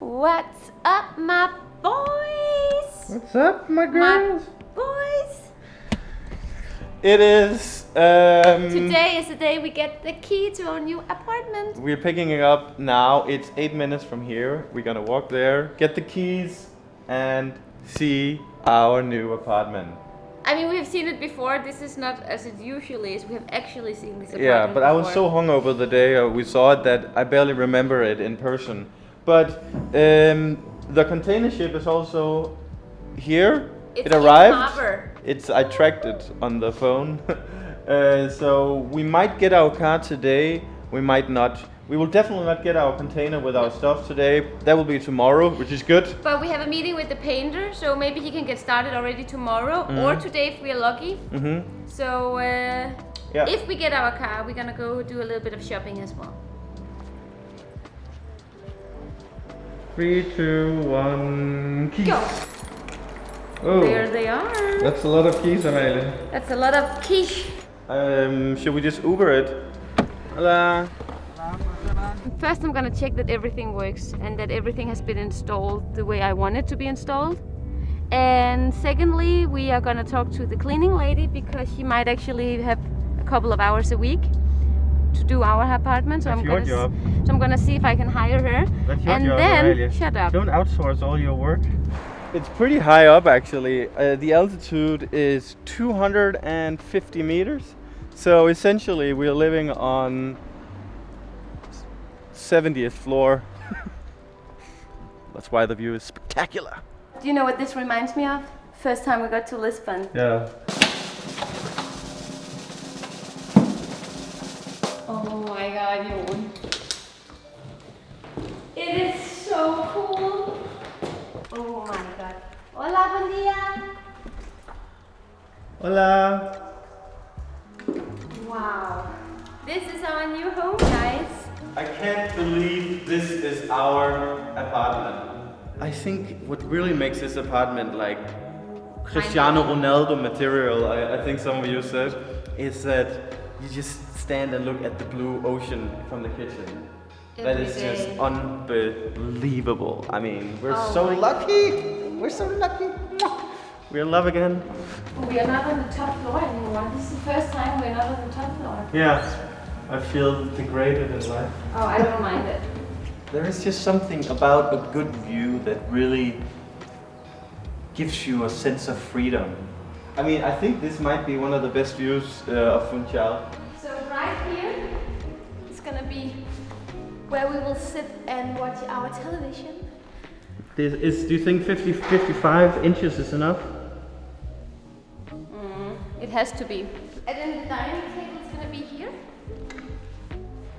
What's up, my boys? What's up, my girls? My boys. It is. Today is the day we get the key to our new apartment. We're picking it up now. It's 8 minutes from here. We're gonna walk there, get the keys, and see our new apartment. I mean, we've seen it before. This is not as it usually is. We have actually seen this apartment Yeah, but I was before. so hungover the day we saw it that I barely remember it in person. But the container ship is also here. It's it in arrived. harbor. I tracked it on the phone. So we might get our car today. We might not. We will definitely not get our container with our stuff today. That will be tomorrow, which is good. But we have a meeting with the painter, so maybe he can get started already tomorrow or today if we are lucky. So if we get our car, we're gonna go do a little bit of shopping as well. 3, 2, 1, keys. Go. Oh, There they are. that's a lot of keys, Amalie. That's a lot of quiche. Should we just Uber it? Hello. First, I'm gonna check that everything works and that everything has been installed the way I want it to be installed. And secondly, we are gonna talk to the cleaning lady because she might actually have a couple of hours a week to do our apartment. So That's your job. So I'm gonna see if I can hire her. That's your and job, then Amalie. shut up. Don't outsource all your work. It's pretty high up, actually. The altitude is 250 meters. So essentially, we're living on 70th floor. That's why the view is spectacular. Do you know what this reminds me of? First time we got to Lisbon. Yeah. Oh my god, Jon. It is so cool. Oh my god. Hola, buen día. Hola. Wow. This is our new home, guys. I can't believe this is our apartment. I think what really makes this apartment like Cristiano Ronaldo material, I think some of you said, is that you just stand and look at the blue ocean from the kitchen. That is just unbelievable. I mean, we're so lucky. We're so lucky. We're in love again. We are not on the top floor anymore. This is the first time we're not on the top floor. Yeah, I feel degraded in life. Oh, I don't mind it. There is just something about a good view that really gives you a sense of freedom. I mean, I think this might be one of the best views of Funchal. So right here, it's gonna be where we will sit and watch our television. Do you think 55 inches is enough? It has to be. And then the dining table is gonna be here.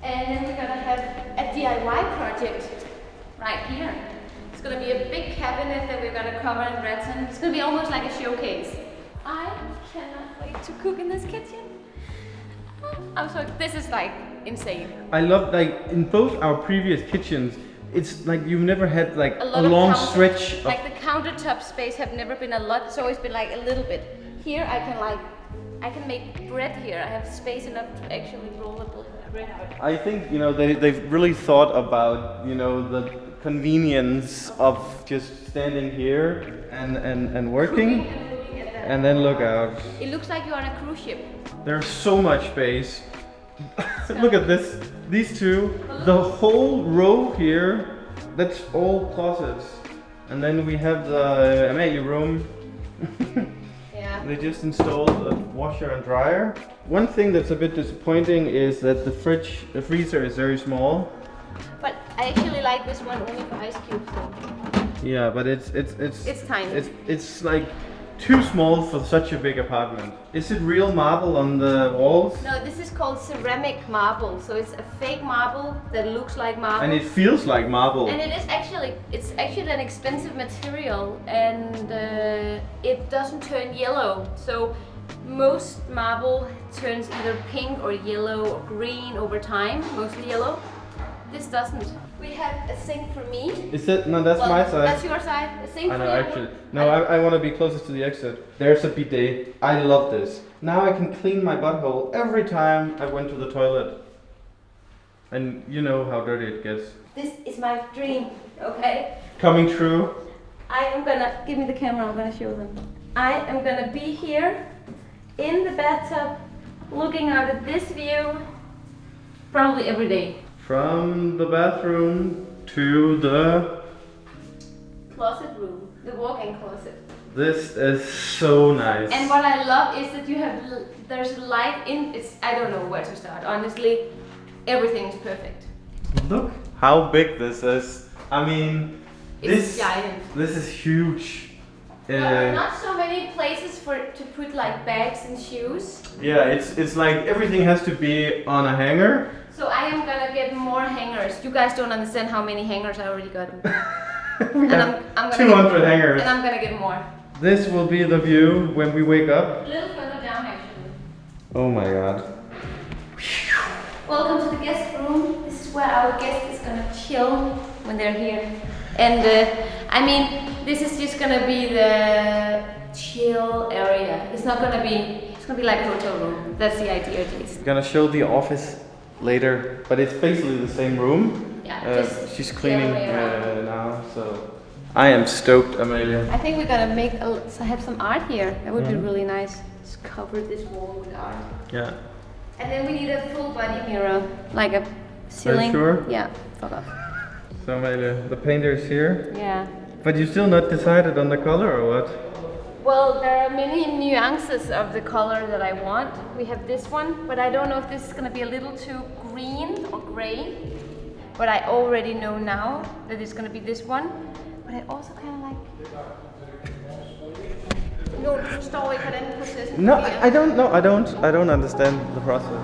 And then we're gonna have a DIY project right here. It's gonna be a big cabinet that we're gonna cover in rattan. It's gonna be almost like a showcase. I cannot wait to cook in this kitchen. I'm so, this is like insane. I love, like, in both our previous kitchens, it's like you've never had like a long stretch of... Like the countertop space have never been a lot, it's always been like a little bit. Here I can make bread here. I have space enough to actually roll the bread out. I think, you know, they've really thought about, you know, the convenience of just standing here and working and then look out. It looks like you're on a cruise ship. There's so much space. Look at this. These two, the whole row here, that's all closets. And then we have the Amalie room. Yeah. They just installed a washer and dryer. One thing that's a bit disappointing is that the freezer is very small. But I actually like this one only for ice cubes though. Yeah, but it's tiny. It's like too small for such a big apartment. Is it real marble on the walls? No, this is called ceramic marble. So it's a fake marble that looks like marble. And it feels like marble. And it's actually an expensive material, and it doesn't turn yellow. So most marble turns either pink or yellow or green over time, mostly yellow. This doesn't. We have a sink for me. Is it? No, that's my side. That's your side. A sink I for know, you. actually. No, I want to be closest to the exit. There's a bidet. I love this. Now I can clean my butthole every time I went to the toilet. And you know how dirty it gets. This is my dream. Okay. Coming true. I am gonna, give me the camera, I'm gonna show them. I am gonna be here in the bathtub looking out at this view probably every day. From the bathroom to the Closet room, the walk-in closet. This is so nice. And what I love is that you have, there's light in, I don't know where to start, honestly. Everything's perfect. Look how big this is. I mean, It's giant. This is huge. There are not so many places to put like bags and shoes. Yeah, it's like everything has to be on a hanger. So I am gonna get more hangers. You guys don't understand how many hangers I already got. We have I'm gonna 200 hangers. And I'm gonna get more. This will be the view when we wake up. A little further down actually. Oh my god. Welcome to the guest room. This is where our guest is gonna chill when they're here. And I mean, this is just gonna be the chill area. It's gonna be like a hotel room. That's the idea at least. Gonna show the office later, but it's basically the same room. Yeah, she's cleaning now, so I am stoked, Amelia. I think we're gonna have some art here. That would be really nice. Just cover this wall with art. Yeah. And then we need a full body mirror, like a ceiling. Are you sure? Yeah, fuck off. So Amelia, the painter is here. Yeah. But you still not decided on the color or what? Well, there are many nuances of the color that I want. We have this one, but I don't know if this is gonna be a little too green or gray. But I already know now that it's gonna be this one. But I also kind of like... Jo, du forstår ikke, hvordan processen No, fungerer. I don't know. I don't understand the process.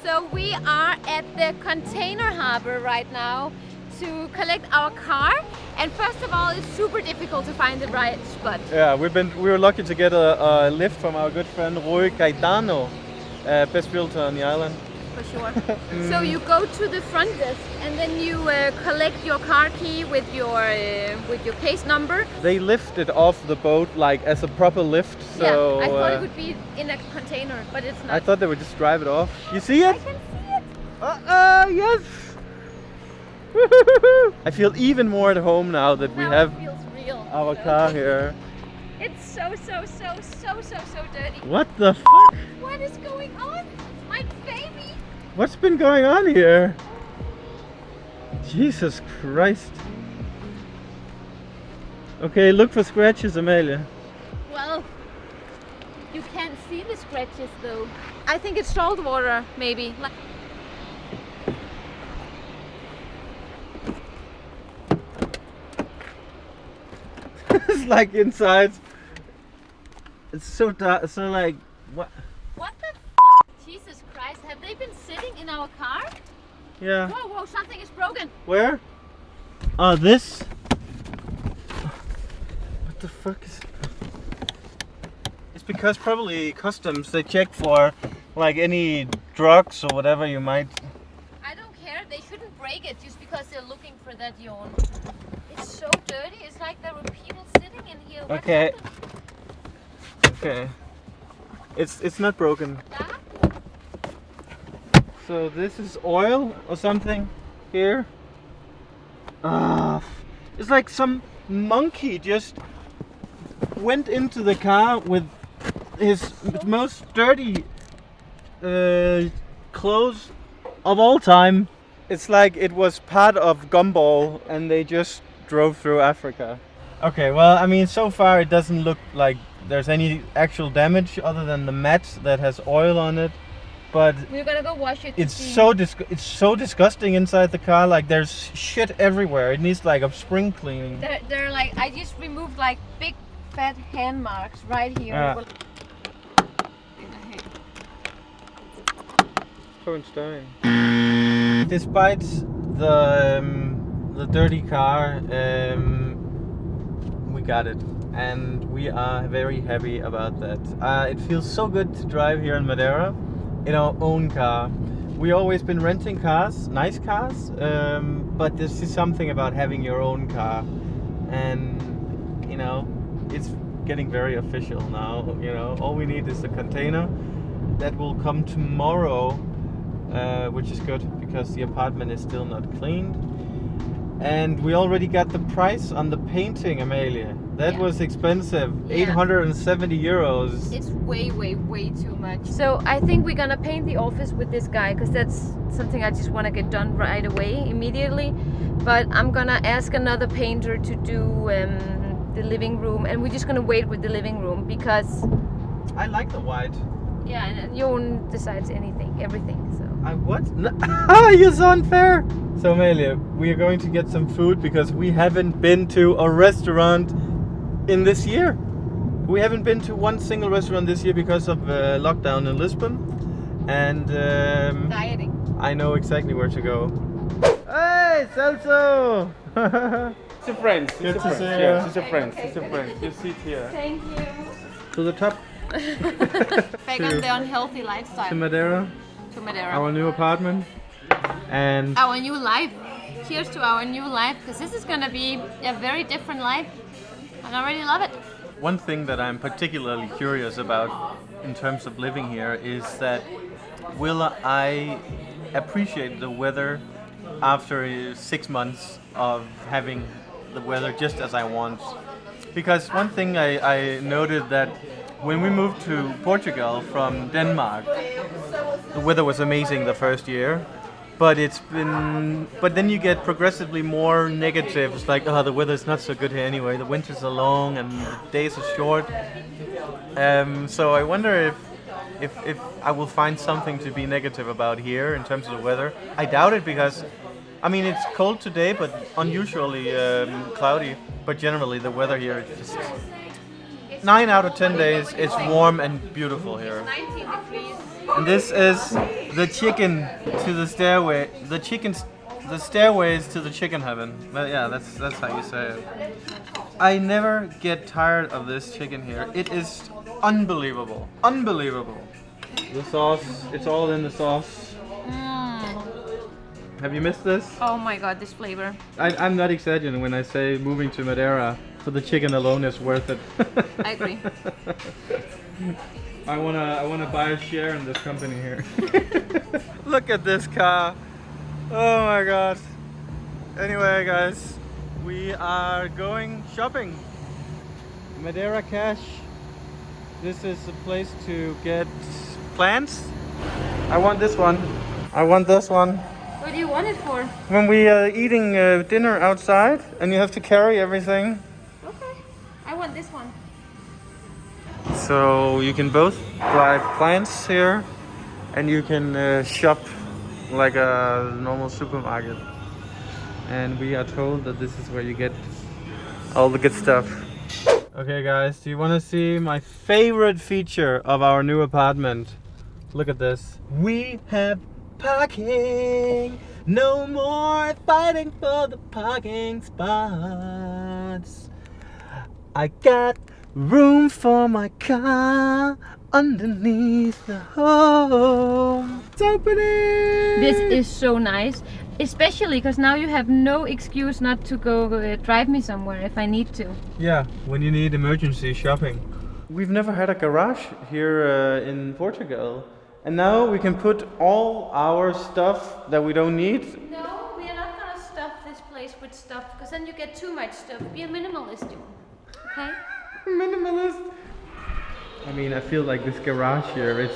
So we are at the container harbor right now to collect our car, and first of all it's super difficult to find the right spot. Yeah, we were lucky to get a lift from our good friend Rui Caetano, best realtor on the island. For sure. So you go to the front desk and then you collect your car key with your case number. They lifted off the boat like as a proper lift, so yeah, I thought it would be in a container, but it's not. I thought they would just drive it off. You see it? I can see it. Yes! I feel even more at home now that we Now have it feels real. our car here. It's so dirty. What the fuck? What is going on? My baby! What's been going on here? Jesus Christ. Okay, look for scratches, Amelia. Well, you can't see the scratches though. I think it's salt water, maybe. It's like inside. It's so dark, so like, what? What the f***? Jesus Christ, have they been sitting in our car? Yeah. Whoa, something is broken. Where? Oh, this? What the fuck is... It's because probably customs, they check for like any drugs or whatever you might... I don't care, they shouldn't break it just because they're looking for that yawn. It's so dirty, it's like there were people sitting in here. What Okay. happened? Okay. It's not broken. That? So this is oil or something here. It's like some monkey just went into the car with his most dirty clothes of all time. It's like it was part of Gumball and they just drove through Africa. Okay, well, I mean, so far it doesn't look like there's any actual damage other than the mat that has oil on it. But we're gonna go wash it. It's so disgusting inside the car. Like there's shit everywhere. It needs like a spring cleaning. They're like, I just removed like big fat hand marks right here. Yeah. Despite the dirty car, we got it, and we are very happy about that. It feels so good to drive here in Madeira in our own car. we always been renting cars, nice cars, but this is something about having your own car, and you know, it's getting very official now. You know, all we need is a container that will come tomorrow, which is good because the apartment is still not cleaned. And we already got the price on the painting, Amalie. That was expensive, 870 euros. It's way too much. So I think we're gonna paint the office with this guy because that's something I just want to get done right away, immediately. But I'm gonna ask another painter to do the living room, and we're just gonna wait with the living room because I like the white. Yeah, and Jon decides everything. So. What? No. You're so unfair. So Amalie, we are going to get some food because we haven't been to a restaurant in this year. We haven't been to one single restaurant this year because of lockdown in Lisbon. And dieting. I know exactly where to go. Hey, Celso! It's a friend. Good to see you. Yeah, it's a friend. Okay. It's a friend. You sit here. Thank you. To the top. Back on the unhealthy lifestyle. To Madeira. To Madeira. Our new apartment. And Our new life. Cheers to our new life, because this is gonna be a very different life. And I already love it. one thing that I'm particularly curious about in terms of living here is that will I appreciate the weather after 6 months of having the weather just as I want? Because one thing I noted that when we moved to Portugal from Denmark, the weather was amazing the first year, but then you get progressively more negatives, like, oh, the weather's not so good here anyway, the winters are long and the days are short. So I wonder if I will find something to be negative about here in terms of the weather. I doubt it, because I mean, it's cold today, but unusually cloudy, but generally the weather here is just 9 out of 10 days it's warm and beautiful here. 19 degrees. And this is the chicken to the stairway. The stairways to the chicken heaven. But yeah, that's how you say it. I never get tired of this chicken here. It is unbelievable. Unbelievable. The sauce, it's all in the sauce. Have you missed this? Oh my god, this flavor. I'm not exaggerating when I say moving to Madeira for the chicken alone is worth it. I agree. I wanna buy a share in this company here. Look at this car. Oh my god. Anyway, guys, we are going shopping. Madeira Cash. This is a place to get plants. I want this one. I want this one. What do you want it for? When we are eating dinner outside and you have to carry everything. Okay. I want this one. So you can both buy plants here and you can shop like a normal supermarket. And we are told that this is where you get all the good stuff. Okay guys, do you want to see my favorite feature of our new apartment? Look at this. We have parking! No more fighting for the parking spots. I got room for my car underneath the home. It's opening! This is so nice. Especially because now you have no excuse not to go drive me somewhere if I need to. Yeah, when you need emergency shopping. We've never had a garage here in Portugal. And now we can put all our stuff that we don't need. No, we are not gonna stuff this place with stuff, because then you get too much stuff. Be a minimalist, you. Okay? Minimalist. I mean, I feel like this garage here,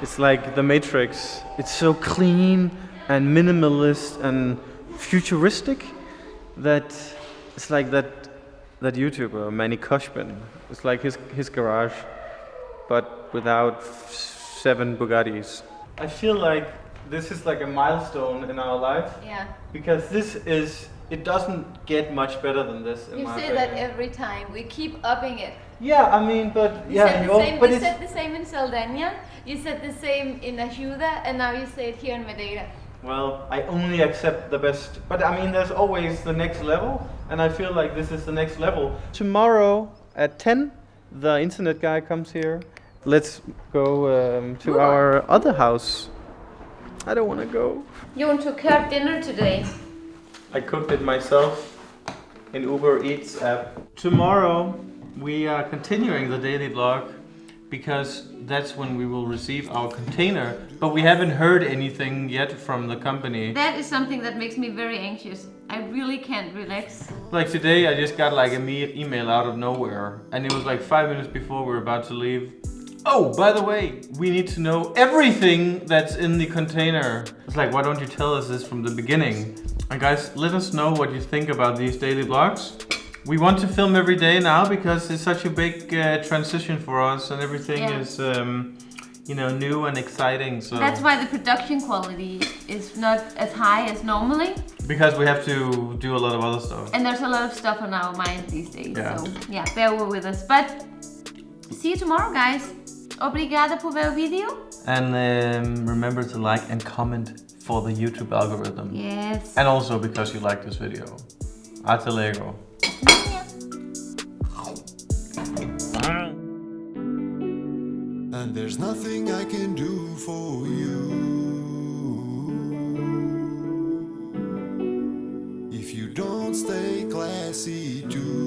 it's like the Matrix. It's so clean and minimalist and futuristic that it's like that YouTuber Manny Koshman. It's like his garage, but without 7 Bugattis. I feel like this is like a milestone in our life. Yeah. Because it doesn't get much better than this. You say that every time. We keep upping it. Yeah, I mean, but You yeah, said the same in Saldana, you said the same in Ajuda, and now you say it here in Madeira. Well, I only accept the best. But I mean, there's always the next level, and I feel like this is the next level. Tomorrow at 10, the internet guy comes here. Let's go to our other house. I don't want to go. Jon took care of dinner today. I cooked it myself in Uber Eats app. Tomorrow we are continuing the daily vlog because that's when we will receive our container, but we haven't heard anything yet from the company. That is something that makes me very anxious. I really can't relax. Like today I just got like an email out of nowhere and it was like 5 minutes before we were about to leave. Oh, by the way, we need to know everything that's in the container. It's like, why don't you tell us this from the beginning? And guys, let us know what you think about these daily vlogs. We want to film every day now because it's such a big transition for us and everything is, you know, new and exciting. So that's why the production quality is not as high as normally. Because we have to do a lot of other stuff. And there's a lot of stuff on our mind these days. Yeah. So yeah, bear with us. But see you tomorrow, guys. Obrigada por ver o vídeo. And remember to like and comment for the YouTube algorithm. Yes. And also because you like this video. Até logo. And there's nothing I can do for you if you don't stay classy too.